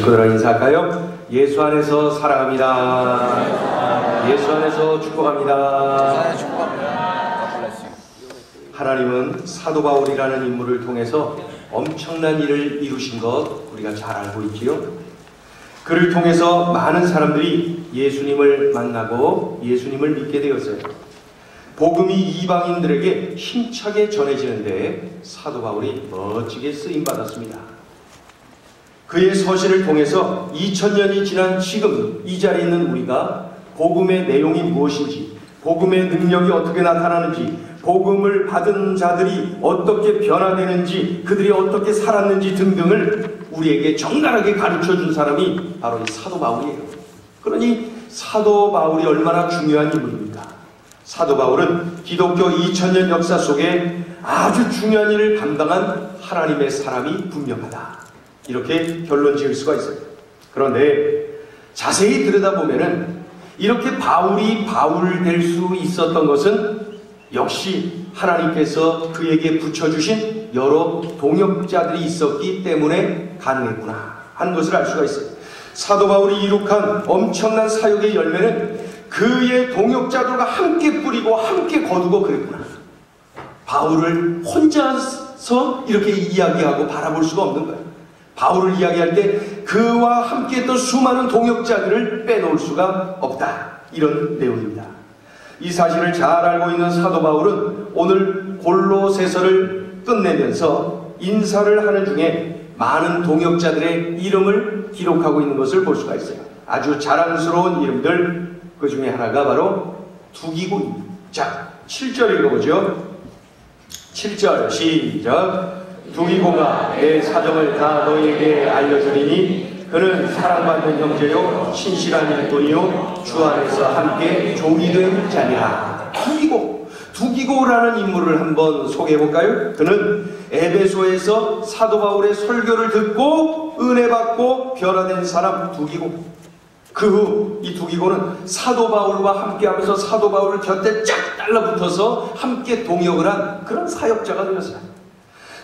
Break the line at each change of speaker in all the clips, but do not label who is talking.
친구들과 인사할까요? 예수 안에서 사랑합니다. 예수 안에서 축복합니다. 하나님은 사도 바울이라는 인물을 통해서 엄청난 일을 이루신 것 우리가 잘 알고 있지요. 그를 통해서 많은 사람들이 예수님을 만나고 예수님을 믿게 되었어요. 복음이 이방인들에게 힘차게 전해지는데 사도 바울이 멋지게 쓰임받았습니다. 그의 서신을 통해서 2000년이 지난 지금 이 자리에 있는 우리가 복음의 내용이 무엇인지, 복음의 능력이 어떻게 나타나는지, 복음을 받은 자들이 어떻게 변화되는지, 그들이 어떻게 살았는지 등등을 우리에게 정갈하게 가르쳐준 사람이 바로 이 사도 바울이에요. 그러니 사도 바울이 얼마나 중요한 인물입니까? 사도 바울은 기독교 2000년 역사 속에 아주 중요한 일을 감당한 하나님의 사람이 분명하다, 이렇게 결론 지을 수가 있어요. 그런데 자세히 들여다보면은 이렇게 바울이 바울 될 수 있었던 것은 역시 하나님께서 그에게 붙여주신 여러 동역자들이 있었기 때문에 가능했구나 하는 것을 알 수가 있어요. 사도 바울이 이룩한 엄청난 사역의 열매는 그의 동역자들과 함께 뿌리고 함께 거두고 그랬구나. 바울을 혼자서 이렇게 이야기하고 바라볼 수가 없는 거예요. 바울을 이야기할 때 그와 함께했던 수많은 동역자들을 빼놓을 수가 없다, 이런 내용입니다. 이 사실을 잘 알고 있는 사도 바울은 오늘 골로새서를 끝내면서 인사를 하는 중에 많은 동역자들의 이름을 기록하고 있는 것을 볼 수가 있어요. 아주 자랑스러운 이름들, 그 중에 하나가 바로 두기고입니다. 자, 7절 읽어보죠. 7절 시작. 두기고가 내 사정을 다 너희에게 알려주리니 그는 사랑받는 형제요 신실한 일꾼이요 주 안에서 함께 종이 된 자니라. 두기고라는 인물을 한번 소개해볼까요? 그는 에베소에서 사도 바울의 설교를 듣고 은혜받고 변화된 사람 두기고, 그 후 이 두기고는 사도 바울과 함께하면서 사도 바울 곁에 쫙 달라붙어서 함께 동역을 한 그런 사역자가 되었어요.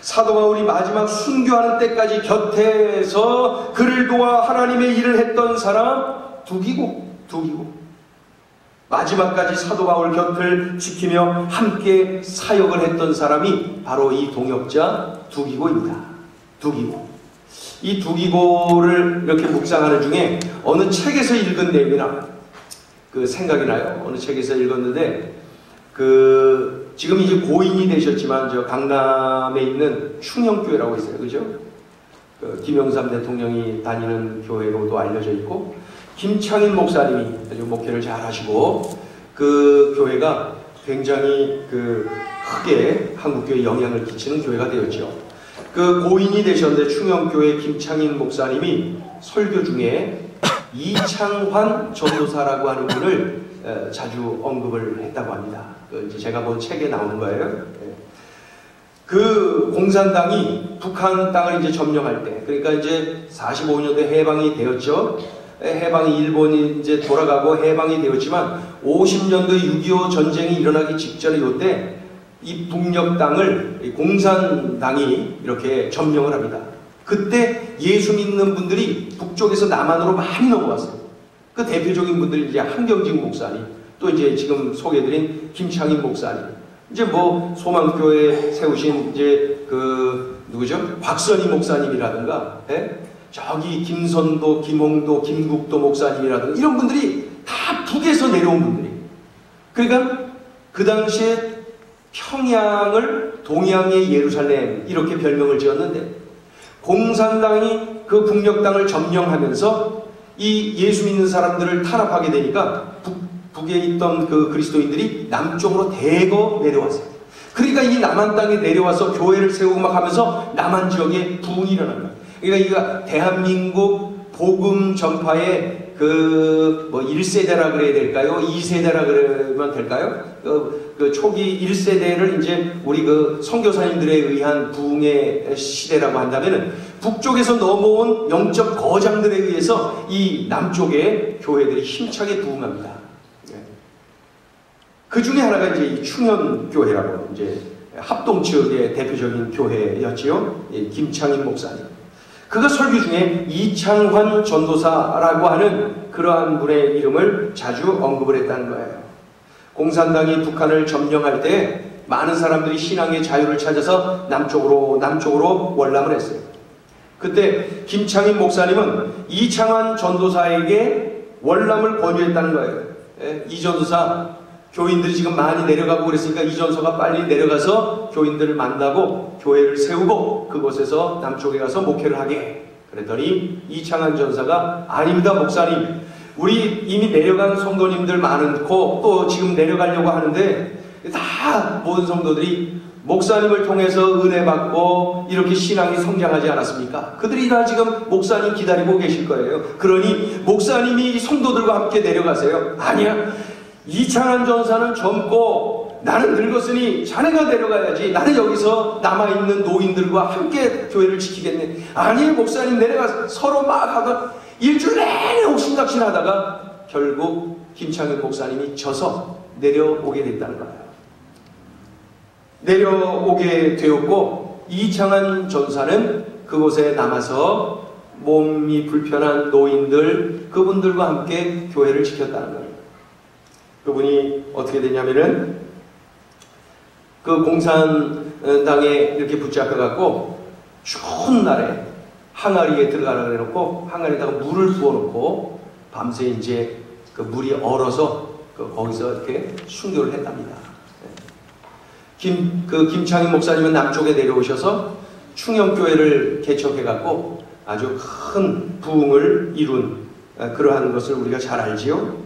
사도 바울이 마지막 순교하는 때까지 곁에서 그를 도와 하나님의 일을 했던 사람 두기고. 마지막까지 사도 바울 곁을 지키며 함께 사역을 했던 사람이 바로 이 동역자 두기고입니다. 두기고. 이 두기고를 이렇게 묵상하는 중에 어느 책에서 읽은 내용이나 그 생각이 나요. 어느 책에서 읽었는데 지금 이제 고인이 되셨지만 저 강남에 있는 충영교회라고 있어요. 그죠? 김영삼 대통령이 다니는 교회로도 알려져 있고, 김창인 목사님이 아주 목회를 잘 하시고, 그 교회가 굉장히 크게 한국교회에 영향을 끼치는 교회가 되었죠. 그 고인이 되셨는데 충영교회 김창인 목사님이 설교 중에 이창환 전도사라고 하는 분을 자주 언급을 했다고 합니다. 이제 제가 본 책에 나오는 거예요. 그 공산당이 북한 땅을 이제 점령할 때, 그러니까 이제 45년대 해방이 되었죠. 해방이 일본이 이제 돌아가고 해방이 되었지만 50년대 6.25 전쟁이 일어나기 직전에 이때 이 북녘 땅을 공산당이 이렇게 점령을 합니다. 그때 예수 믿는 분들이 북쪽에서 남한으로 많이 넘어왔어요. 그 대표적인 분들이 이제 한경직 목사님, 또 이제 지금 소개해드린 김창인 목사님, 이제 뭐 소망교회 세우신 이제 누구죠? 곽선희 목사님이라든가, 저기 김선도, 김홍도, 김국도 목사님이라든가 이런 분들이 다 북에서 내려온 분들이. 그러니까 그 당시에 평양을 동양의 예루살렘 이렇게 별명을 지었는데, 공산당이 그 북녘 땅을 점령하면서 이 예수 믿는 사람들을 탄압하게 되니까 북에 있던 그 그리스도인들이 남쪽으로 대거 내려왔어요. 그러니까 이 남한 땅에 내려와서 교회를 세우고 막 하면서 남한 지역에 부흥이 일어난 거예요. 그러니까 이거 대한민국 복음 전파의 뭐 1세대라 그래야 될까요? 2세대라 그러면 될까요? 그 초기 1세대를 이제 우리 그 선교사님들에 의한 부흥의 시대라고 한다면은 북쪽에서 넘어온 영적 거장들에 의해서 이 남쪽의 교회들이 힘차게 부흥합니다. 그 중에 하나가 이제 이 충현교회라고 이제 합동 측의 대표적인 교회였지요. 김창인 목사님. 그가 설교 중에 이창환 전도사라고 하는 그러한 분의 이름을 자주 언급을 했다는 거예요. 공산당이 북한을 점령할 때 많은 사람들이 신앙의 자유를 찾아서 남쪽으로 월남을 했어요. 그때 김창인 목사님은 이창환 전도사에게 월남을 권유했다는 거예요. 이 전도사, 교인들이 지금 많이 내려가고 그랬으니까 이 전도사가 빨리 내려가서 교인들을 만나고 교회를 세우고 그곳에서 남쪽에 가서 목회를 하게. 그랬더니 이창환 전도사가 아닙니다 목사님, 우리 이미 내려간 성도님들 많고 또 지금 내려가려고 하는데 다 모든 성도들이 목사님을 통해서 은혜 받고 이렇게 신앙이 성장하지 않았습니까? 그들이 다 지금 목사님 기다리고 계실 거예요. 그러니 목사님이 성도들과 함께 내려가세요. 아니야, 이창환 전사는 젊고 나는 늙었으니 자네가 내려가야지. 나는 여기서 남아있는 노인들과 함께 교회를 지키겠네. 아니 목사님 내려가서 서로 막 하다 일주일 내내 옥신각신하다가 결국 김창현 목사님이 져서 내려오게 됐다는 거예요. 내려오게 되었고 이창환 전사는 그곳에 남아서 몸이 불편한 노인들 그분들과 함께 교회를 지켰다는 거예요. 그분이 어떻게 되냐면은 그 공산당에 이렇게 붙잡혀갖고 추운 날에 항아리에 들어가라 그래놓고 항아리에다가 물을 부어놓고 밤새 이제 그 물이 얼어서 거기서 이렇게 순교를 했답니다. 김창인 목사님은 남쪽에 내려오셔서 충영교회를 개척해갖고 아주 큰 부흥을 이룬 그러한 것을 우리가 잘 알지요.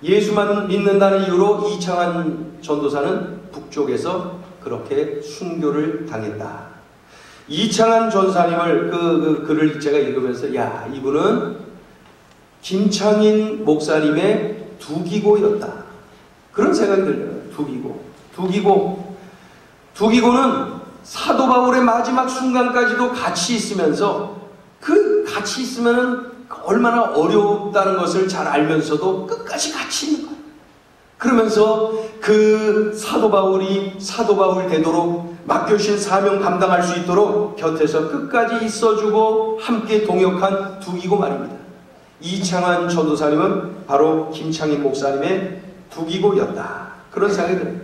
예수만 믿는다는 이유로 이창환 전도사는 북쪽에서 그렇게 순교를 당했다. 이창환 전사님을 그 글을 제가 읽으면서 야, 이분은 김창인 목사님의 두기고였다. 그런 생각이 들려요. 두기고는 사도 바울의 마지막 순간까지도 같이 있으면서 그 같이 있으면은 얼마나 어렵다는 것을 잘 알면서도 끝까지 같이 있는 거예요. 그러면서 그 사도 바울이 사도 바울 되도록 맡겨주신 사명 감당할 수 있도록 곁에서 끝까지 있어주고 함께 동역한 두기고 말입니다. 이창환 전도사님은 바로 김창인 목사님의 두기고였다. 그런 생각이 들어요.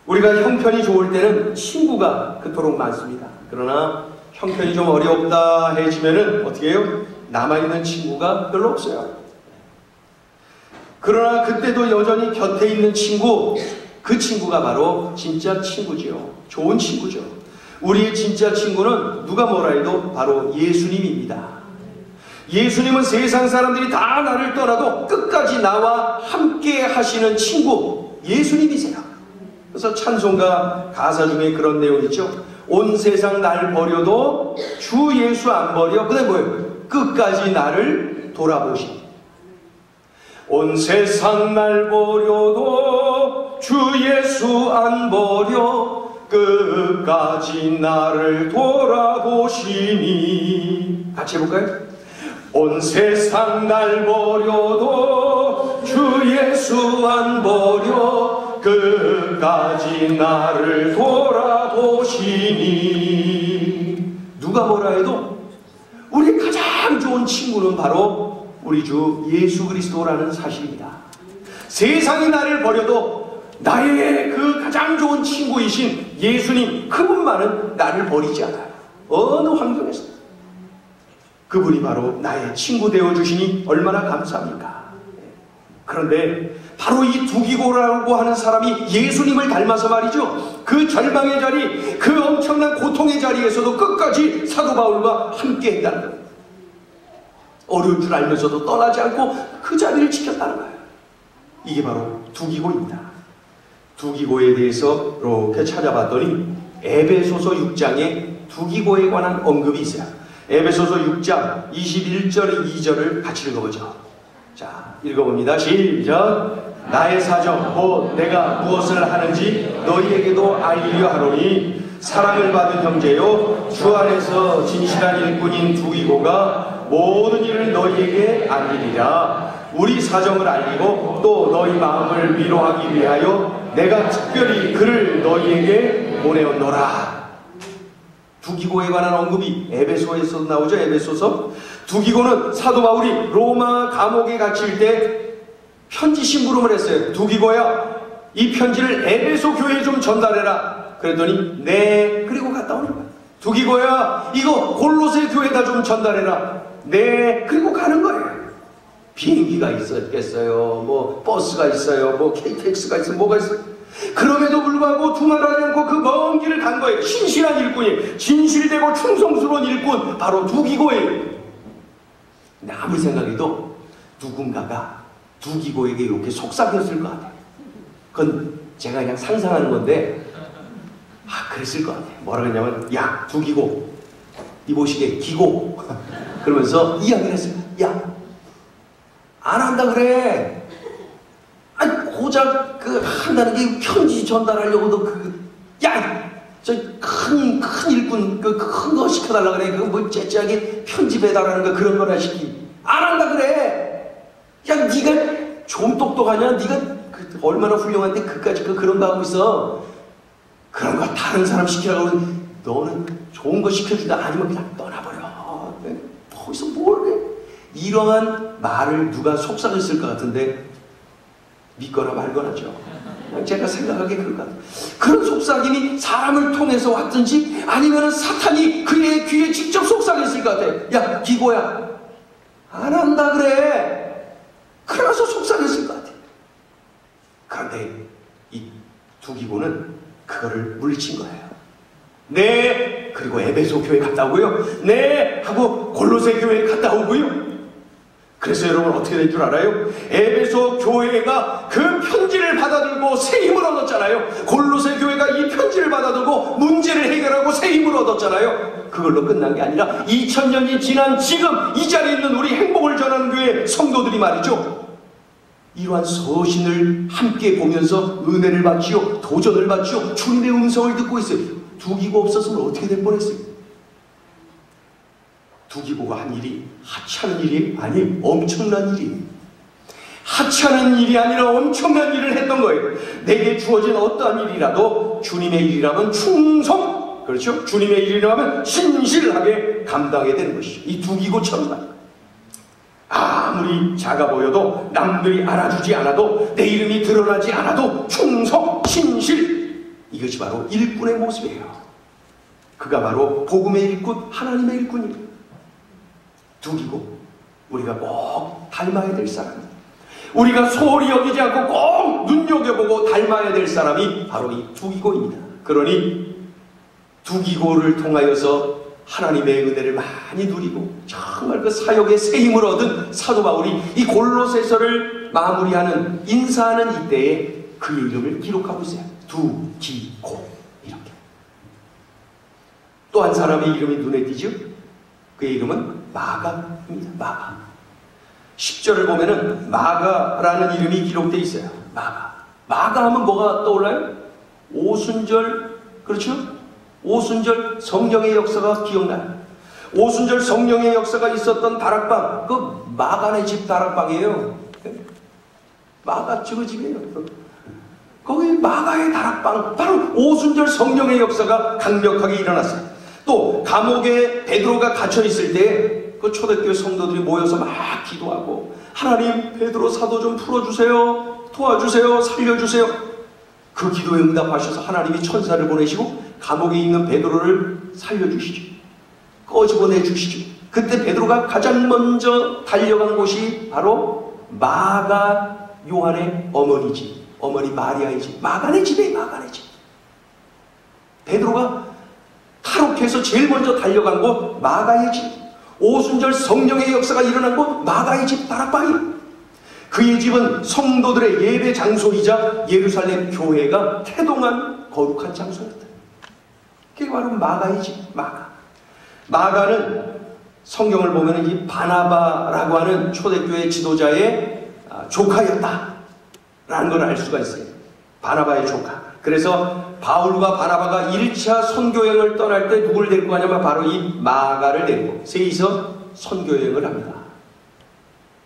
우리가 형편이 좋을 때는 친구가 그토록 많습니다. 그러나 형편이 좀 어렵다 해지면은 어떻게 해요? 남아있는 친구가 별로 없어요. 그러나 그때도 여전히 곁에 있는 친구, 그 친구가 바로 진짜 친구지요. 좋은 친구죠. 우리의 진짜 친구는 누가 뭐라 해도 바로 예수님입니다. 예수님은 세상 사람들이 다 나를 떠나도 끝까지 나와 함께 하시는 친구, 예수님이세요. 그래서 찬송가 가사 중에 그런 내용 있죠. 온 세상 날 버려도 주 예수 안 버려. 그게 뭐예요? 끝까지 나를 돌아보시니. 온 세상 날 버려도 주 예수 안 버려. 끝까지 나를 돌아보시니. 같이 해볼까요? 온 세상 날 버려도 주 예수 안 버려. 끝까지 나를 돌아보시니. 누가 뭐라 해도 우리 가장 좋은 친구는 바로 우리 주 예수 그리스도라는 사실입니다. 세상이 나를 버려도 나의 그 가장 좋은 친구이신 예수님, 그분만은 나를 버리지 않아요. 어느 환경에서. 그분이 바로 나의 친구 되어주시니 얼마나 감사합니까? 그런데 바로 이 두기고라고 하는 사람이 예수님을 닮아서 말이죠. 그 절망의 자리, 그 엄청난 고통의 자리에서도 끝까지 사도 바울과 함께 했다는 거예요. 어려운 줄 알면서도 떠나지 않고 그 자리를 지켰다는 거예요. 이게 바로 두기고입니다. 두기고에 대해서 이렇게 찾아봤더니 에베소서 6장에 두기고에 관한 언급이 있어요. 에베소서 6장 21절 2절을 같이 읽어보죠. 자, 읽어봅니다. 시작. 나의 사정 곧 내가 무엇을 하는지 너희에게도 알리려 하노니 사랑을 받은 형제요 주 안에서 진실한 일꾼인 두기고가 모든 일을 너희에게 알리리라. 우리 사정을 알리고 또 너희 마음을 위로하기 위하여 내가 특별히 그를 너희에게 보내었노라. 두기고에 관한 언급이 에베소에서 나오죠. 에베소서. 두기고는 사도 바울이 로마 감옥에 갇힐 때 편지 심부름을 했어요. 두기고야, 이 편지를 에베소 교회에 좀 전달해라. 그랬더니 네, 그리고 갔다 오는 거야. 두기고야, 이거 골로새 교회에다 좀 전달해라. 네, 그리고 가는 거예요. 비행기가 있었겠어요, 뭐 버스가 있어요, 뭐 KTX가 있어요, 뭐가 있어요. 그럼에도 불구하고 두말하지 않고 그 먼 길을 간 거예요. 신실한 일꾼이, 진실되고 충성스러운 일꾼, 바로 두기고예요. 근데 아무리 생각해도 누군가가 두기고에게 이렇게 속삭였을 것 같아요. 그건 제가 그냥 상상하는 건데, 그랬을 것 같아요. 뭐라 그러냐면, 야, 두기고, 이보시게 기고 그러면서 이야기를 했어요. 야, 안 한다 그래. 아니, 고작 한다는 게 편지 전달하려고도 야, 저 큰 일꾼 큰 거 시켜달라 그래. 뭐 째째하게 편지 배달하는 거 그런 거나 시키. 안 한다 그래. 야, 네가 좀 똑똑하냐? 네가 얼마나 훌륭한데 그까지 그런 거 하고 있어. 그런 거 다른 사람 시키라고 그러면 너는 좋은 거 시켜준다 아니면 그냥 떠나버려. 거기서 뭘 해? 이러한 말을 누가 속삭였을 것 같은데 믿거나 말거나죠. 제가 생각하기에 그럴 것 같아요. 그런 속삭임이 사람을 통해서 왔든지 아니면 사탄이 그의 귀에 직접 속삭였을 것 같아요. 야, 기고야, 안 한다 그래. 그러면서 속삭였을 것 같아요. 그런데 이 두기고는 그거를 물리친 거예요. 네, 그리고 에베소 교회 갔다 오고요. 네, 하고 골로새 교회 갔다 오고요. 그래서 여러분 어떻게 된 줄 알아요? 에베소 교회가 그 편지를 받아들고 새 힘을 얻었잖아요. 골로새 교회가 이 편지를 받아들고 문제를 해결하고 새 힘을 얻었잖아요. 그걸로 끝난 게 아니라 2000년이 지난 지금 이 자리에 있는 우리 행복을 전하는 교회 성도들이 말이죠, 이러한 서신을 함께 보면서 은혜를 받지요, 도전을 받지요, 주님의 음성을 듣고 있어요. 두기고 없었으면 어떻게 될 뻔했어요? 두기고가 한 일이 하찮은 일이 아니 엄청난 일이에요. 하찮은 일이 아니라 엄청난 일을 했던 거예요. 내게 주어진 어떠한 일이라도 주님의 일이라면 충성, 그렇죠? 주님의 일이라면 신실하게 감당해야 되는 것이죠. 이 두기고처럼 아무리 작아 보여도, 남들이 알아주지 않아도, 내 이름이 드러나지 않아도 충성, 신실, 이것이 바로 일꾼의 모습이에요. 그가 바로 복음의 일꾼, 하나님의 일꾼입니다. 두기고, 우리가 꼭 닮아야 될 사람입니다. 우리가 소홀히 여기지 않고 꼭 눈여겨보고 닮아야 될 사람이 바로 이 두기고입니다. 그러니 두기고를 통하여서 하나님의 은혜를 많이 누리고 정말 그 사역의 새 힘을 얻은 사도 바울이 이 골로새서를 마무리하는, 인사하는 이때에 그의 이름을 기록하고 있어요. 두기고, 이렇게. 또 한 사람의 이름이 눈에 띄죠? 그의 이름은 마가입니다. 마가. 10절을 보면은 마가라는 이름이 기록되어 있어요. 마가. 마가 하면 뭐가 떠올라요? 오순절, 그렇죠? 오순절 성령의 역사가 기억나요. 오순절 성령의 역사가 있었던 다락방, 그 마가네 집 다락방이에요. 마가 그 집이에요. 거기 마가의 다락방, 바로 오순절 성령의 역사가 강력하게 일어났어요. 또 감옥에 베드로가 갇혀있을 때 그 초대교회 성도들이 모여서 막 기도하고, 하나님, 베드로 사도 좀 풀어주세요, 도와주세요, 살려주세요. 그 기도에 응답하셔서 하나님이 천사를 보내시고 감옥에 있는 베드로를 살려주시죠. 꺼집어내주시죠. 그때 베드로가 가장 먼저 달려간 곳이 바로 마가 요한의 어머니 집, 어머니 마리아의 집, 마가네 집이에요. 마가네 집. 베드로가 탈옥해서 제일 먼저 달려간 곳 마가의 집, 오순절 성령의 역사가 일어난 곳 마가의 집 다락방이에요. 그의 집은 성도들의 예배 장소이자 예루살렘 교회가 태동한 거룩한 장소였다. 그게 바로 마가의 집, 마가. 마가는 성경을 보면 이 바나바라고 하는 초대교회 지도자의 조카였다 라는 걸 알 수가 있어요. 바나바의 조카. 그래서 바울과 바나바가 1차 선교여행을 떠날 때 누구를 데리고 가냐면 바로 이 마가를 데리고 셋이서 선교여행을 합니다.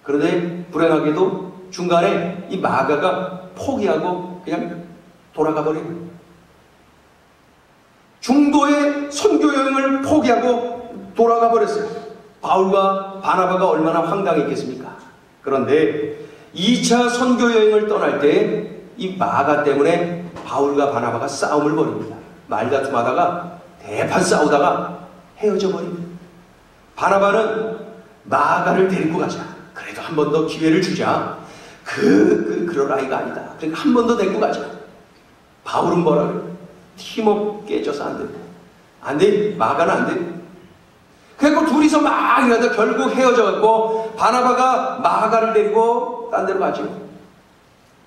그런데 불행하게도 중간에 이 마가가 포기하고 그냥 돌아가 버립니다. 중도의 선교 여행을 포기하고 돌아가 버렸어요. 바울과 바나바가 얼마나 황당했겠습니까? 그런데 2차 선교 여행을 떠날 때 이 마가 때문에 바울과 바나바가 싸움을 벌입니다. 말다툼하다가 대판 싸우다가 헤어져 버립니다. 바나바는 마가를 데리고 가자. 그래도 한 번 더 기회를 주자. 그럴 아이가 아니다. 그러니까 한 번 더 데리고 가자. 바울은 뭐라 그래요? 팀워크 깨져서 안 된다. 안 돼. 마가는 안 돼. 그래서 둘이서 막 이러다 결국 헤어져갖고 바나바가 마가를 데리고 딴 데로 가죠.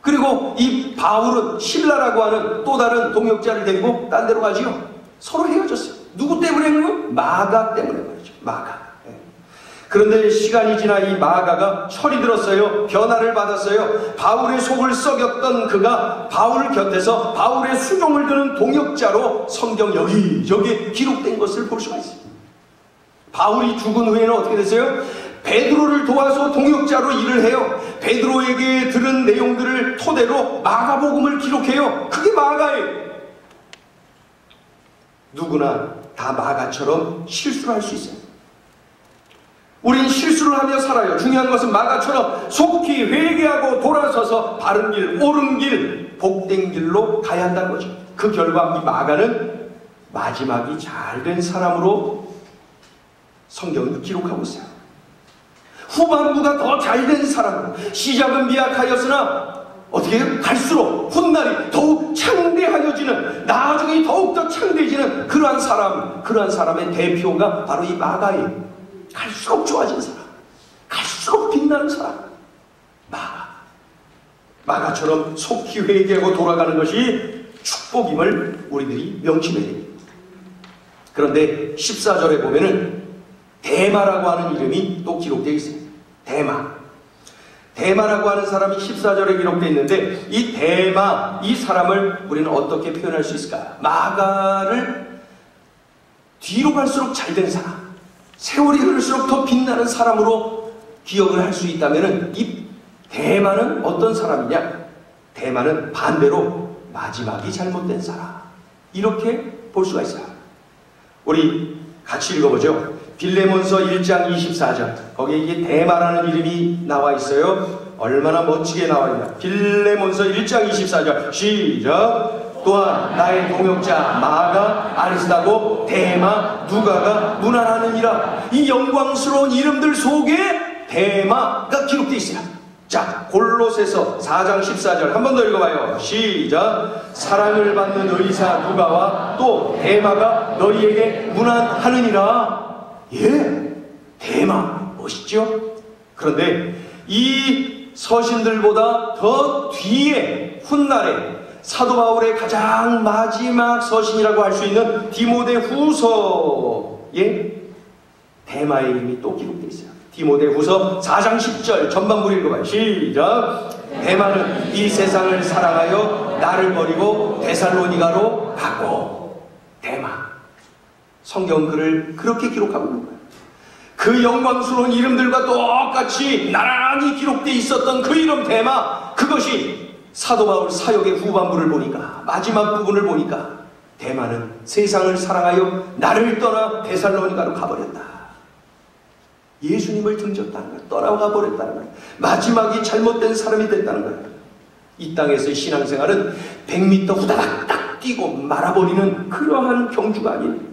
그리고 이 바울은 실라라고 하는 또 다른 동역자를 데리고 딴 데로 가지요. 서로 헤어졌어요. 누구 때문에 그러면? 마가 때문에 말이죠. 마가. 그런데 시간이 지나 이 마가가 철이 들었어요. 변화를 받았어요. 바울의 속을 썩였던 그가 바울 곁에서 바울의 수종을 드는 동역자로 성경 여기저기 기록된 것을 볼 수가 있어요. 바울이 죽은 후에는 어떻게 됐어요? 베드로를 도와서 동역자로 일을 해요. 베드로에게 들은 내용들을 토대로 마가복음을 기록해요. 그게 마가예요. 누구나 다 마가처럼 실수를 할 수 있어요. 우린 실수를 하며 살아요. 중요한 것은 마가처럼 속히 회개하고 돌아서서 바른 길, 옳은 길, 복된 길로 가야 한다는 거죠. 그 결과 이 마가는 마지막이 잘된 사람으로 성경이 기록하고 있어요. 후반부가 더 잘된 사람, 시작은 미약하였으나 어떻게 해요? 갈수록 훗날이 더욱 창대하여지는, 나중에 더욱더 창대해지는 그러한 사람의 대표가 바로 이 마가예요. 갈수록 좋아진 사람, 갈수록 빛나는 사람, 마가처럼 속히 회개하고 돌아가는 것이 축복임을 우리들이 명심해야 됩니다. 그런데 14절에 보면은 데마라고 하는 이름이 또 기록되어 있습니다. 데마라고 하는 사람이 14절에 기록되어 있는데, 이 데마, 이 사람을 우리는 어떻게 표현할 수 있을까요? 마가를 뒤로 갈수록 잘된 사람, 세월이 흐를수록 더 빛나는 사람으로 기억을 할 수 있다면 이 데마는 어떤 사람이냐? 데마는 반대로 마지막이 잘못된 사람, 이렇게 볼 수가 있어요. 우리 같이 읽어보죠. 빌레몬서 1장 24절. 거기에 이게 데마라는 이름이 나와 있어요. 얼마나 멋지게 나와 있나. 빌레몬서 1장 24절 시작. 또한 나의 동역자 마가, 아리스다고, 데마, 누가가 문안하느니라. 이 영광스러운 이름들 속에 데마가 기록되어 있어요. 자, 골로새서 4장 14절 한 번 더 읽어봐요. 시작. 사랑을 받는 의사 누가와 또 데마가 너희에게 문안하느니라. 예, 데마 멋있죠? 그런데 이 서신들보다 더 뒤에 훗날에 사도 바울의 가장 마지막 서신이라고 할 수 있는 디모데 후서에 데마의 이름이 또 기록되어 있어요. 디모데 후서 4장 10절 전반부를 읽어봐요. 시작. 데마는 이 세상을 사랑하여 나를 버리고 데살로니가로 가고. 데마. 성경 글을 그렇게 기록하고 있는 거예요. 그 영광스러운 이름들과 똑같이 나란히 기록되어 있었던 그 이름 데마, 그것이 사도 바울 사역의 후반부를 보니까, 마지막 부분을 보니까 데마는 세상을 사랑하여 나를 떠나 데살로니가로 가버렸다. 예수님을 등졌다는 거예요. 떠나가 버렸다는 거예요. 마지막이 잘못된 사람이 됐다는 거예요. 이 땅에서의 신앙생활은 100m 후다닥 딱 뛰고 말아버리는 그러한 경주가 아닌,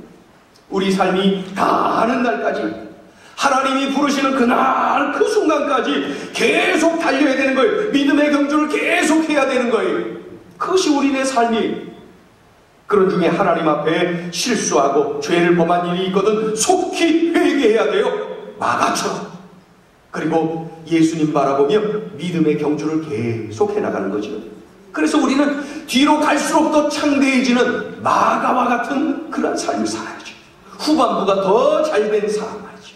우리 삶이 다 하는 날까지, 하나님이 부르시는 그날 그 순간까지 계속 달려야 되는 거예요. 믿음의 경주를 계속 해야 되는 거예요. 그것이 우리의 삶이에요. 그런 중에 하나님 앞에 실수하고 죄를 범한 일이 있거든 속히 회개해야 돼요. 마가처럼. 그리고 예수님 바라보며 믿음의 경주를 계속 해나가는 거죠. 그래서 우리는 뒤로 갈수록 더 창대해지는 마가와 같은 그런 삶을 살아야죠. 후반부가 더 잘된 사람 말이죠.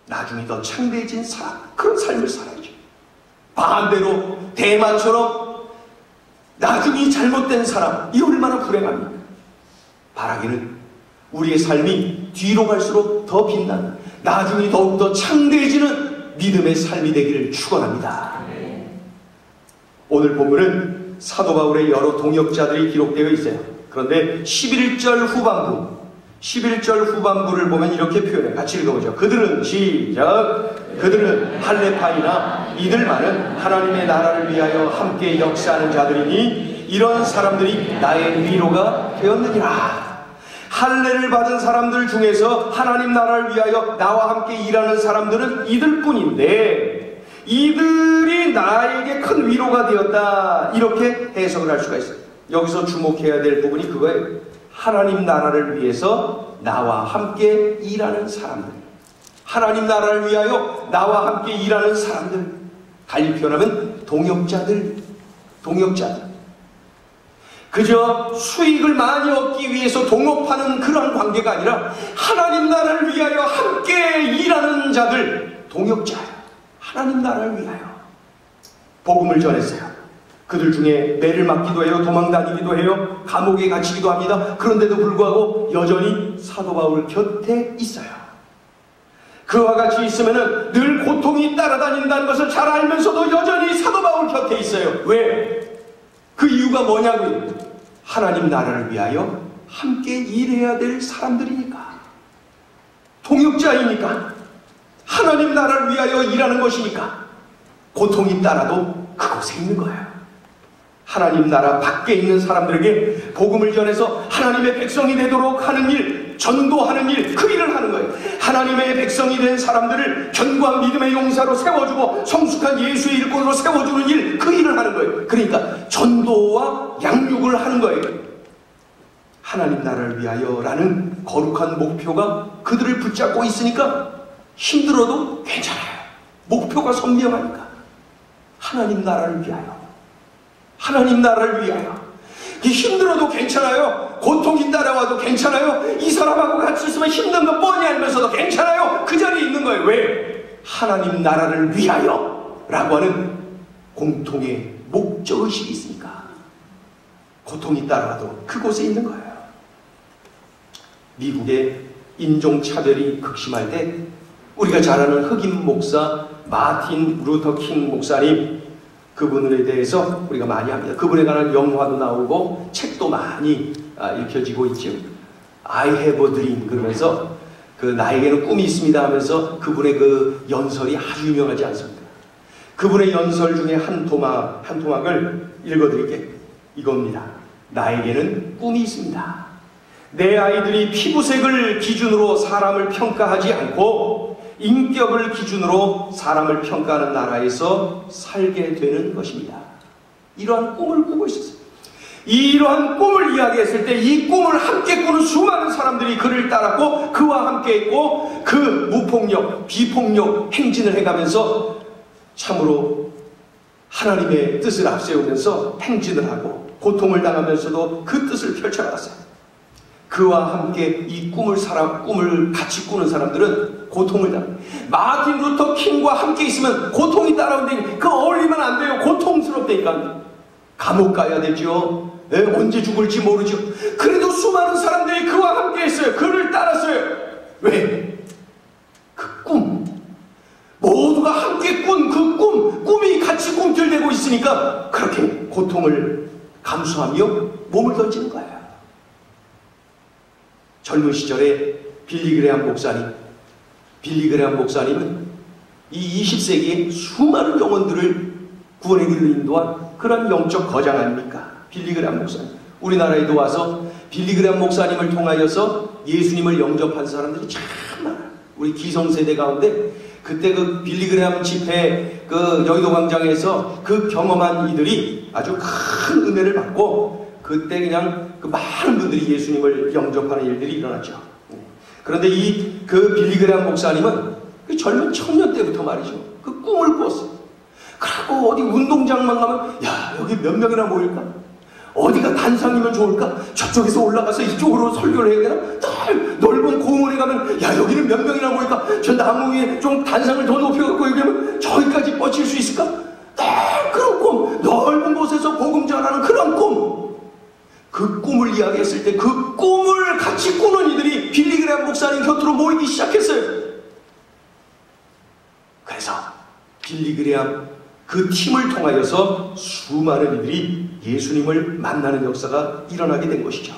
나중에 더 창대해진 사람, 그런 삶을 살아야죠. 반대로 데마처럼 나중에 잘못된 사람, 이 얼마나 불행합니까? 바라기는 우리의 삶이 뒤로 갈수록 더 빛나는, 나중에 더욱더 창대해지는 믿음의 삶이 되기를 축원합니다. 오늘 본문은 사도 바울의 여러 동역자들이 기록되어 있어요. 그런데 11절 후반부를 보면 이렇게 표현해요. 같이 읽어보죠. 그들은 시작. 그들은 할레파이나 이들만은 하나님의 나라를 위하여 함께 역사하는 자들이니 이런 사람들이 나의 위로가 되었느니라. 할례를 받은 사람들 중에서 하나님 나라를 위하여 나와 함께 일하는 사람들은 이들뿐인데 이들이 나에게 큰 위로가 되었다. 이렇게 해석을 할 수가 있어요. 여기서 주목해야 될 부분이 그거예요. 하나님 나라를 위해서 나와 함께 일하는 사람들, 하나님 나라를 위하여 나와 함께 일하는 사람들, 달리 표현하면 동역자들. 그저 수익을 많이 얻기 위해서 동업하는 그런 관계가 아니라 하나님 나라를 위하여 함께 일하는 자들, 동역자예요. 하나님 나라를 위하여 복음을 전했어요. 그들 중에 매를 맞기도 해요. 도망다니기도 해요. 감옥에 갇히기도 합니다. 그런데도 불구하고 여전히 사도 바울 곁에 있어요. 그와 같이 있으면 늘 고통이 따라다닌다는 것을 잘 알면서도 여전히 사도 바울 곁에 있어요. 왜? 그 이유가 뭐냐고요? 하나님 나라를 위하여 함께 일해야 될 사람들이니까, 동역자이니까, 하나님 나라를 위하여 일하는 것이니까 고통이 따라도 그곳에 있는 거예요. 하나님 나라 밖에 있는 사람들에게 복음을 전해서 하나님의 백성이 되도록 하는 일, 전도하는 일, 그 일을 하는 거예요. 하나님의 백성이 된 사람들을 견고한 믿음의 용사로 세워주고 성숙한 예수의 일꾼으로 세워주는 일, 그 일을 하는 거예요. 그러니까 전도와 양육을 하는 거예요. 하나님 나라를 위하여라는 거룩한 목표가 그들을 붙잡고 있으니까 힘들어도 괜찮아요. 목표가 선명하니까. 하나님 나라를 위하여, 하나님 나라를 위하여. 힘들어도 괜찮아요. 고통이 따라와도 괜찮아요. 이 사람하고 같이 있으면 힘든 거 뻔히 알면서도 괜찮아요. 그 자리에 있는 거예요. 왜? 하나님 나라를 위하여 라고 하는 공통의 목적의식이 있으니까 고통이 따라와도 그곳에 있는 거예요. 미국의 인종차별이 극심할 때 우리가 잘 아는 흑인 목사 마틴 루터 킹 목사님, 그분에 대해서 우리가 많이 합니다. 그분에 관한 영화도 나오고 책도 많이 읽혀지고 있죠. I have a dream 그러면서 그 나에게는 꿈이 있습니다 하면서 그분의 그 연설이 아주 유명하지 않습니까? 그분의 연설 중에 한 토막을 읽어드릴게요. 이겁니다. 나에게는 꿈이 있습니다. 내 아이들이 피부색을 기준으로 사람을 평가하지 않고 인격을 기준으로 사람을 평가하는 나라에서 살게 되는 것입니다. 이러한 꿈을 꾸고 있었어요. 이러한 꿈을 이야기했을 때 이 꿈을 함께 꾸는 수많은 사람들이 그를 따랐고 그와 함께 있고 그 무폭력, 비폭력 행진을 해가면서 참으로 하나님의 뜻을 앞세우면서 행진을 하고 고통을 당하면서도 그 뜻을 펼쳐나갔어요. 그와 함께 이 꿈을 같이 꾸는 사람들은 고통을 당해요. 마틴 루터 킹과 함께 있으면 고통이 따라오는데 그 어울리면 안 돼요. 고통스럽다니까. 감옥 가야 되죠. 언제 죽을지 모르죠. 그래도 수많은 사람들이 그와 함께 했어요. 그를 따랐어요. 왜? 그 꿈, 모두가 함께 꾼 그 꿈이 같이 꿈틀대고 있으니까 그렇게 고통을 감수하며 몸을 던지는 거예요. 젊은 시절에 빌리 그레함 목사님은 이 20세기에 수많은 영혼들을 구원의 길로 인도한 그런 영적 거장 아닙니까? 빌리 그레함 목사님. 우리나라에도 와서 빌리 그레함 목사님을 통하여서 예수님을 영접한 사람들이 참 많아요. 우리 기성세대 가운데 그때 그 빌리 그레함 집회 그 여의도 광장에서 그 경험한 이들이 아주 큰 은혜를 받고 그때 그냥 그 많은 분들이 예수님을 영접하는 일들이 일어났죠. 그런데 그 빌리 그레함 목사님은 그 젊은 청년 때부터 말이죠. 그 꿈을 꾸었어요. 그리고 어디 운동장만 가면 야 여기 몇 명이나 모일까? 어디가 단상이면 좋을까? 저쪽에서 올라가서 이쪽으로 설교를 해야 되나? 넓은 공원에 가면 야 여기는 몇 명이나 모일까? 저 나무 위에 좀 단상을 더 높여갖고 여기면 저기까지 뻗칠 수 있을까? 그런 꿈, 넓은 곳에서 복음 전하는 그런 꿈. 그 꿈을 이야기했을 때 그 꿈을 같이 꾸는 이들이 빌리 그레함 목사님 곁으로 모이기 시작했어요. 그래서 빌리 그레함 그 팀을 통하여서 수많은 이들이 예수님을 만나는 역사가 일어나게 된 것이죠.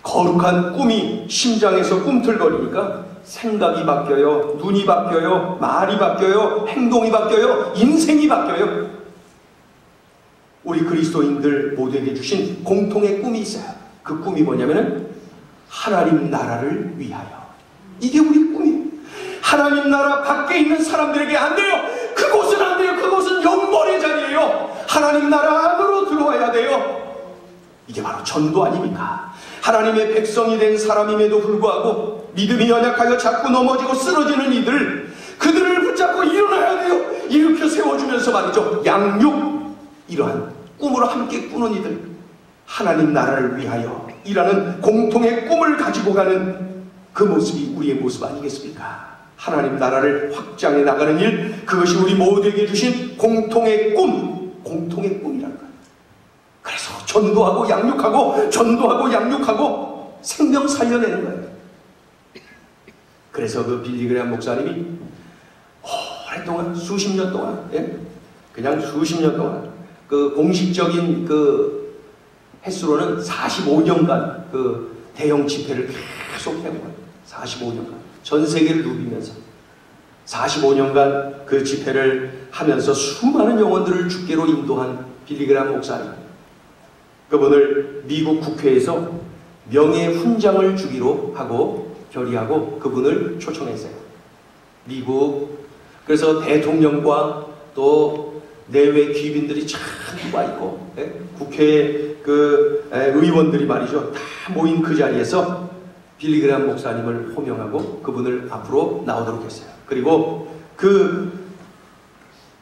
거룩한 꿈이 심장에서 꿈틀거리니까 생각이 바뀌어요. 눈이 바뀌어요. 말이 바뀌어요. 행동이 바뀌어요. 인생이 바뀌어요. 우리 그리스도인들 모두에게 주신 공통의 꿈이 있어요. 그 꿈이 뭐냐면은 하나님 나라를 위하여. 이게 우리 꿈이에요. 하나님 나라 밖에 있는 사람들에게 안 돼요. 그곳은 안 돼요. 그곳은 영벌의 자리예요. 하나님 나라 안으로 들어와야 돼요. 이게 바로 전도 아닙니까? 하나님의 백성이 된 사람임에도 불구하고 믿음이 연약하여 자꾸 넘어지고 쓰러지는 이들, 그들을 붙잡고 일어나야 돼요. 일으켜 세워주면서 말이죠. 양육, 이러한 꿈을 함께 꾸는 이들, 하나님 나라를 위하여 일하는 공통의 꿈을 가지고 가는 그 모습이 우리의 모습 아니겠습니까? 하나님 나라를 확장해 나가는 일, 그것이 우리 모두에게 주신 공통의 꿈, 공통의 꿈이라는 거예요. 그래서 전도하고 양육하고 전도하고 양육하고 생명 살려내는 거예요. 그래서 그 빌리그레함 목사님이 오랫동안 수십 년 동안, 그냥 수십 년 동안 그 공식적인 그 횟수로는 45년간 그 대형 집회를 계속 해온 거예요. 45년간 전 세계를 누비면서 45년간 그 집회를 하면서 수많은 영혼들을 주께로 인도한 빌리그레함 목사님, 그분을 미국 국회에서 명예훈장을 주기로 하고 결의하고 그분을 초청했어요. 미국, 그래서 대통령과 또 내외 귀빈들이 참 와 있고, 국회 그 의원들이 말이죠, 다 모인 그 자리에서 빌리그레함 목사님을 호명하고 그분을 앞으로 나오도록 했어요. 그리고 그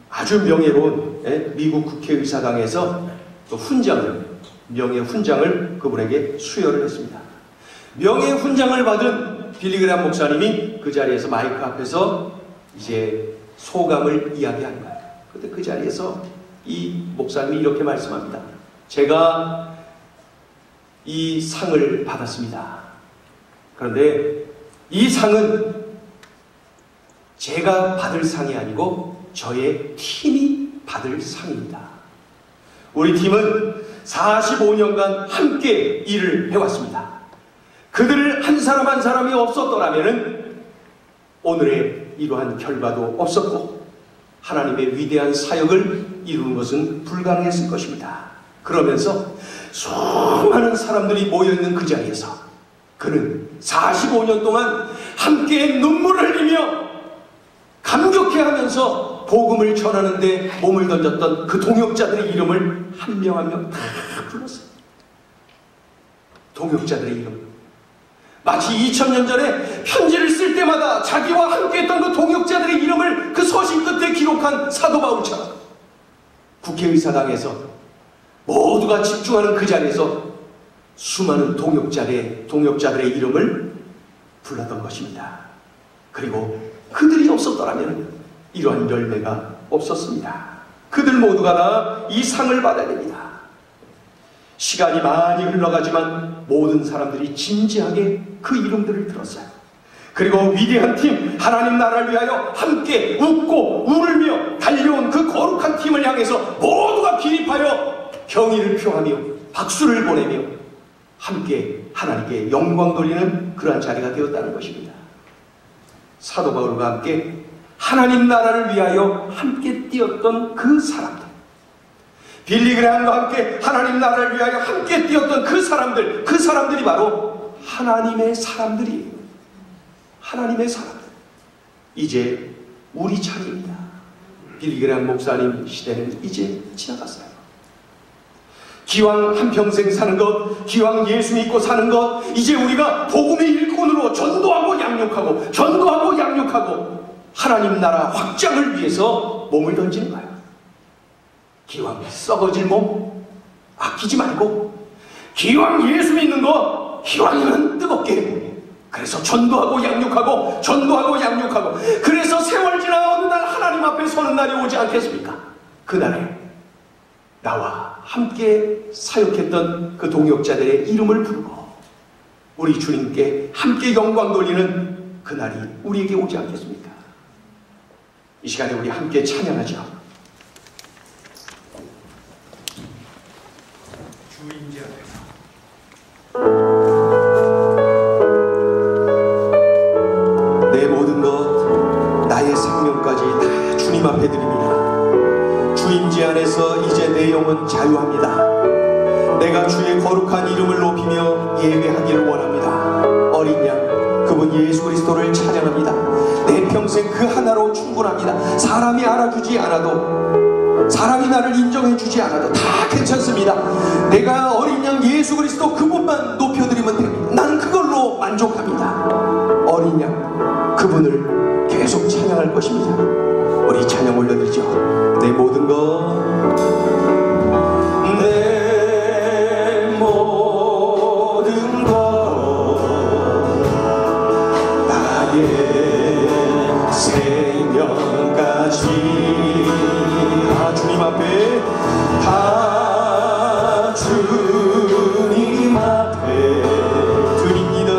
아주 명예로운 미국 국회의사당에서 또 훈장을, 명예훈장을 그분에게 수여를 했습니다. 명예훈장을 받은 빌리그레함 목사님이 그 자리에서 마이크 앞에서 이제 소감을 이야기한 거예요. 그런데 그 자리에서 이 목사님이 이렇게 말씀합니다. 제가 이 상을 받았습니다. 그런데 이 상은 제가 받을 상이 아니고 저의 팀이 받을 상입니다. 우리 팀은 45년간 함께 일을 해왔습니다. 그들을 한 사람 한 사람이 없었더라면 오늘의 이러한 결과도 없었고 하나님의 위대한 사역을 이루는 것은 불가능했을 것입니다. 그러면서 수많은 사람들이 모여있는 그 자리에서 그는 45년 동안 함께 눈물을 흘리며 감격해하면서 복음을 전하는데 몸을 던졌던 그 동역자들의 이름을 한 명 한 명 다 불렀어요. 동역자들의 이름. 마치 2000년 전에 편지를 쓸 때마다 자기와 함께했던 그 동역자들의 이름을 그 서신 끝에 기록한 사도 바울처럼 국회의사당에서 모두가 집중하는 그 자리에서 수많은 동역자들의 이름을 불렀던 것입니다. 그리고 그들이 없었더라면 이러한 열매가 없었습니다. 그들 모두가 다 이 상을 받아야 됩니다. 시간이 많이 흘러가지만 모든 사람들이 진지하게 그 이름들을 들었어요. 그리고 위대한 팀, 하나님 나라를 위하여 함께 웃고 울며 달려온 그 거룩한 팀을 향해서 모두가 기립하여 경의를 표하며 박수를 보내며 함께 하나님께 영광 돌리는 그러한 자리가 되었다는 것입니다. 사도 바울과 함께 하나님 나라를 위하여 함께 뛰었던 그 사람들, 빌리그레함과 함께 하나님 나라를 위하여 함께 뛰었던 그 사람들이 바로 하나님의 사람들이에요. 하나님의 사람들. 이제 우리 차례입니다. 빌리그레함 목사님 시대는 이제 지나갔어요. 기왕 한평생 사는 것, 기왕 예수 믿고 사는 것, 이제 우리가 복음의 일꾼으로 전도하고 양육하고 하나님 나라 확장을 위해서 몸을 던지는 거예요. 기왕 썩어질 몸 아끼지 말고, 기왕 예수 믿는 거 기왕이면 뜨겁게, 그래서 전도하고 양육하고 그래서 세월 지나 어느 날 하나님 앞에 서는 날이 오지 않겠습니까? 그날에 나와 함께 사역했던 그 동역자들의 이름을 부르고 우리 주님께 함께 영광 돌리는 그날이 우리에게 오지 않겠습니까? 이 시간에 우리 함께 찬양하죠. 주인지 앞에서 나의 생명까지 다 주님 앞에 드립니다. 주임지 안에서 이제 내 영은 자유합니다. 내가 주의 거룩한 이름을 높이며 예배하기를 원합니다. 어린 양, 그분 예수 그리스도를 찬양합니다. 내 평생 그 하나로 충분합니다. 사람이 알아주지 않아도, 사람이 나를 인정해주지 않아도 다 괜찮습니다. 내가 어린 양 예수 그리스도 그분만 높여드리면 됩니다. 나는 그걸로 만족합니다. 어린 양, 그분을 계속 찬양할 것입니다. 우리 찬양 올려드리죠. 내 모든 것, 내 모든 것, 나의 생명까지 다 주님 앞에, 다 주님 앞에 드립니다.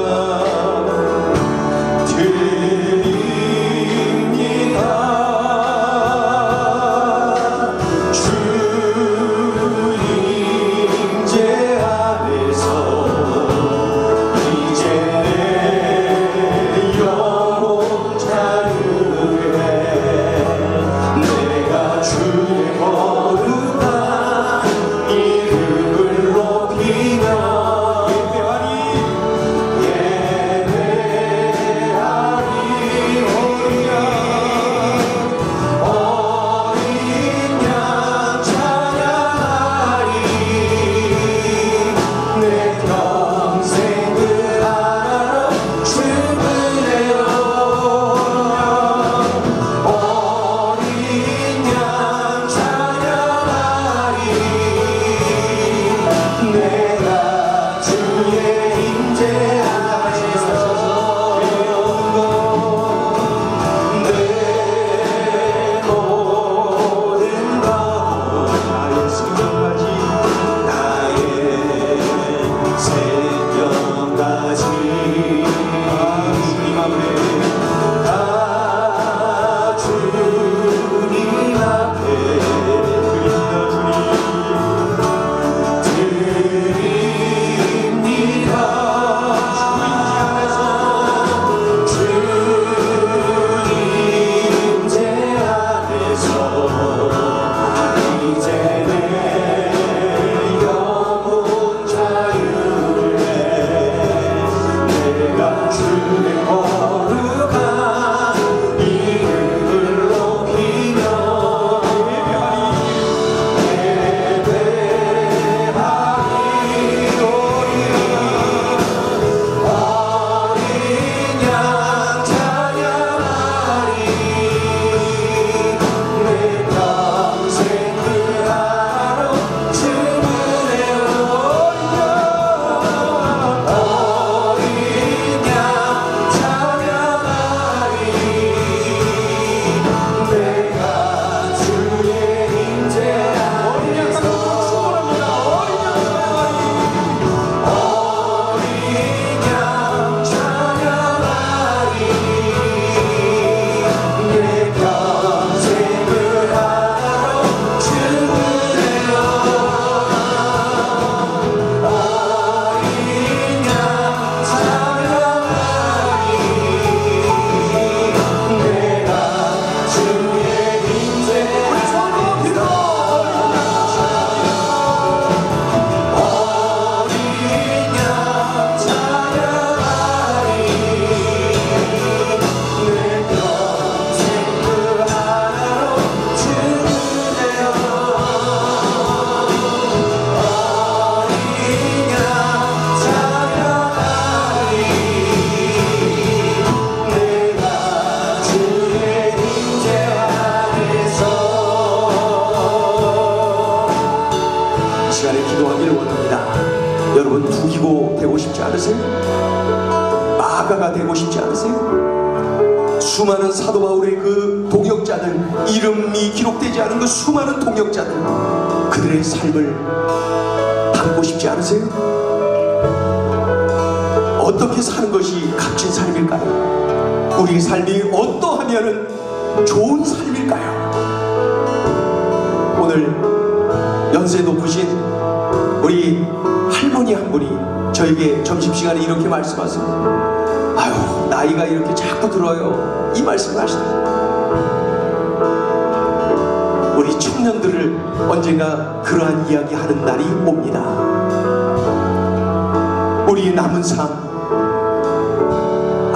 여러분 두기고 되고 싶지 않으세요? 마가가 되고 싶지 않으세요? 수많은 사도 바울의 그 동역자들, 이름이 기록되지 않은 그 수많은 동역자들, 그들의 삶을 담고 싶지 않으세요? 어떻게 사는 것이 값진 삶일까요? 우리의 삶이 어떠하면 좋은 삶일까요? 오늘 연세 높으신 우리 할머니 한 분이 저에게 점심시간에 이렇게 말씀하세요. 아유, 나이가 이렇게 자꾸 들어요. 이 말씀을 하시더라고요.
청년들을 언젠가 그러한 이야기하는 날이 옵니다. 우리의 남은 삶,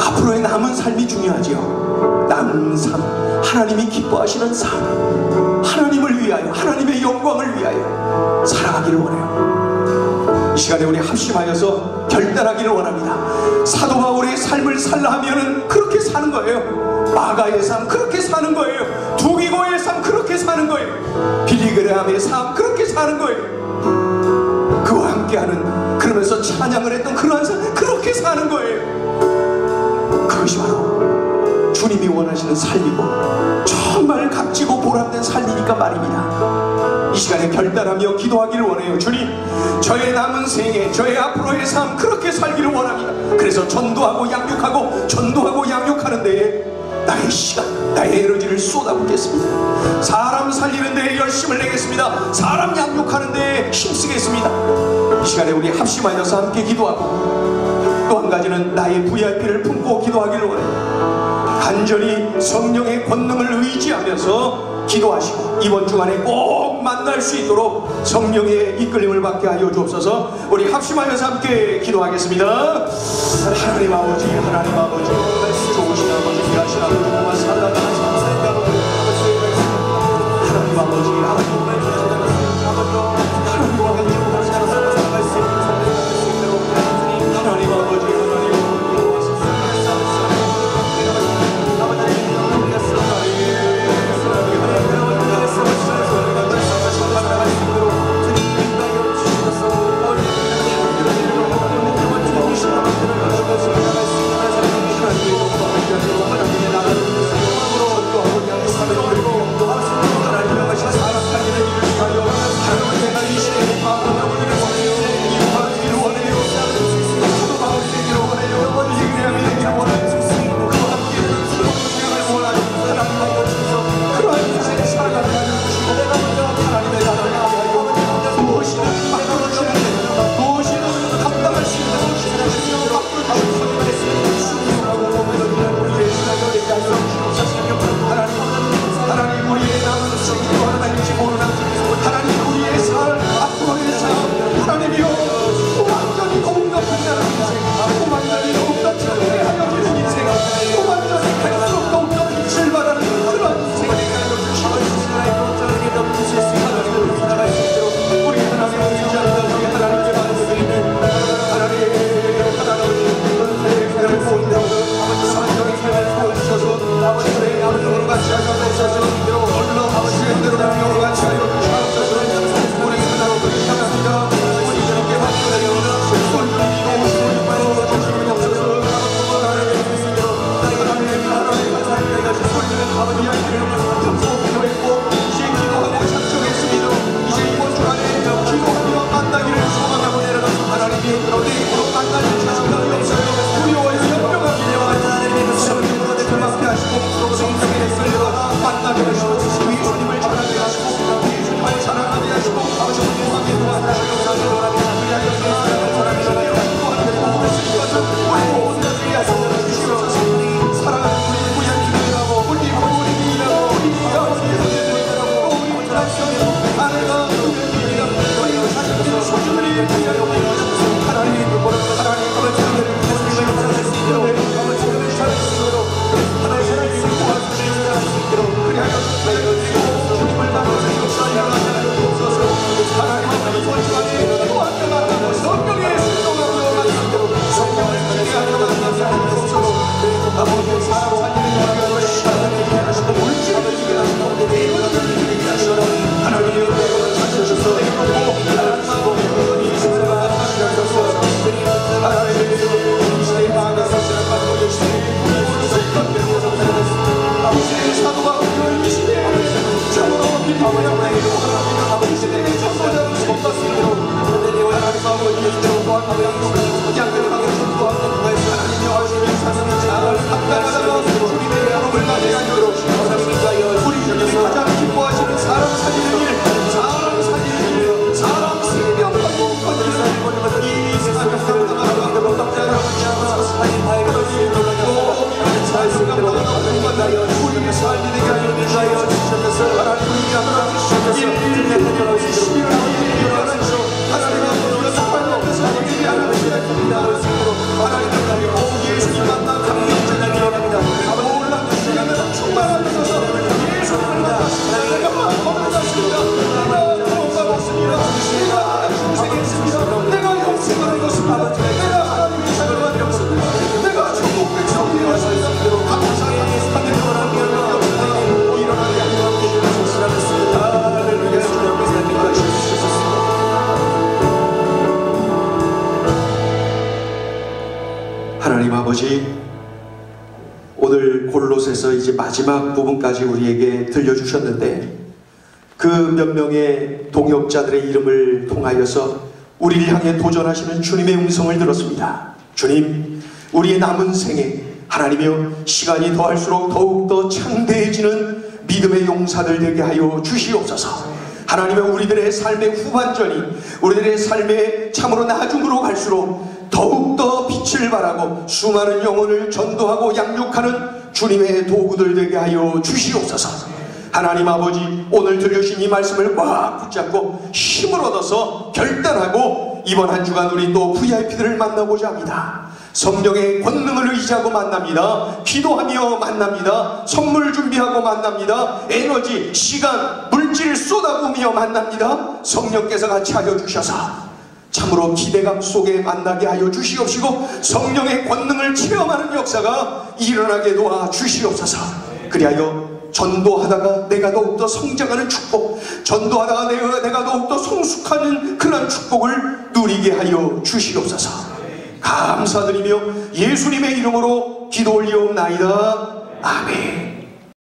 앞으로의 남은 삶이 중요하지요. 남은 삶, 하나님이 기뻐하시는 삶, 하나님을 위하여, 하나님의 영광을 위하여 살아가기를 원해요. 이 시간에 우리 합심하여서 결단하기를 원합니다. 사도 바울의 삶을 살라 하면은 그렇게 사는 거예요. 마가의 삶 그렇게 사는 거예요. 두기고의 삶 그렇게 사는 거예요. 빌리그레함의 삶 그렇게 사는 거예요. 그와 함께하는, 그러면서 찬양을 했던 그러한 삶 그렇게 사는 거예요. 그것이 바로 주님이 원하시는 삶이고 정말 값지고 보람된 삶이니까 말입니다. 이 시간에 결단하며 기도하기를 원해요. 주님, 저의 남은 생애, 저의 앞으로의 삶 그렇게 살기를 원합니다. 그래서 전도하고 양육하는 데에 나의 시간, 나의 에너지를 쏟아붓겠습니다. 사람 살리는 데에 열심을 내겠습니다. 사람 양육하는 데에 힘쓰겠습니다. 이 시간에 우리 합심하여서 함께 기도하고, 또 한 가지는 나의 VIP를 품고 기도하기를 원해요. 간절히 성령의 권능을 의지하면서 기도하시고 이번 주간에 꼭 만날 수 있도록 성령의 이끌림을 받게 하여 주옵소서. 우리 합심하여서 함께 기도하겠습니다. 하나님 아버지, 하나님 아버지, 좋으신 아버지, 귀하신 아버지, 정말 살아가는 상사의 아버지, 하나님 아버지, 하나님
우리의 삶이 되게 하여 주셔서 하나님, 우리
마지막 부분까지 우리에게 들려주셨는데 그 몇 명의 동역자들의 이름을 통하여서 우리를 향해 도전하시는 주님의 음성을 들었습니다. 주님, 우리의 남은 생에 하나님이여 시간이 더할수록 더욱더 창대해지는 믿음의 용사들 되게 하여 주시옵소서. 하나님의 우리들의 삶의 후반전이 우리들의 삶의 참으로 나중으로 갈수록 더욱더 빛을 발하고 수많은 영혼을 전도하고 양육하는 주님의 도구들 되게 하여 주시옵소서. 하나님 아버지, 오늘 들려주신 이 말씀을 꽉 붙잡고 힘을 얻어서 결단하고 이번 한 주간 우리 또 VIP들을 만나고자 합니다. 성령의 권능을 의지하고 만납니다. 기도하며 만납니다. 선물 준비하고 만납니다. 에너지, 시간, 물질을 쏟아부으며 만납니다. 성령께서 같이 하여 주셔서 참으로 기대감 속에 만나게 하여 주시옵시고 성령의 권능을 체험하는 역사가 일어나게 도와 주시옵소서. 그리하여 전도하다가 내가 더욱더 성장하는 축복, 전도하다가 내가 더욱더 성숙하는 그런 축복을 누리게 하여 주시옵소서. 감사드리며 예수님의 이름으로 기도 올리옵나이다. 아멘.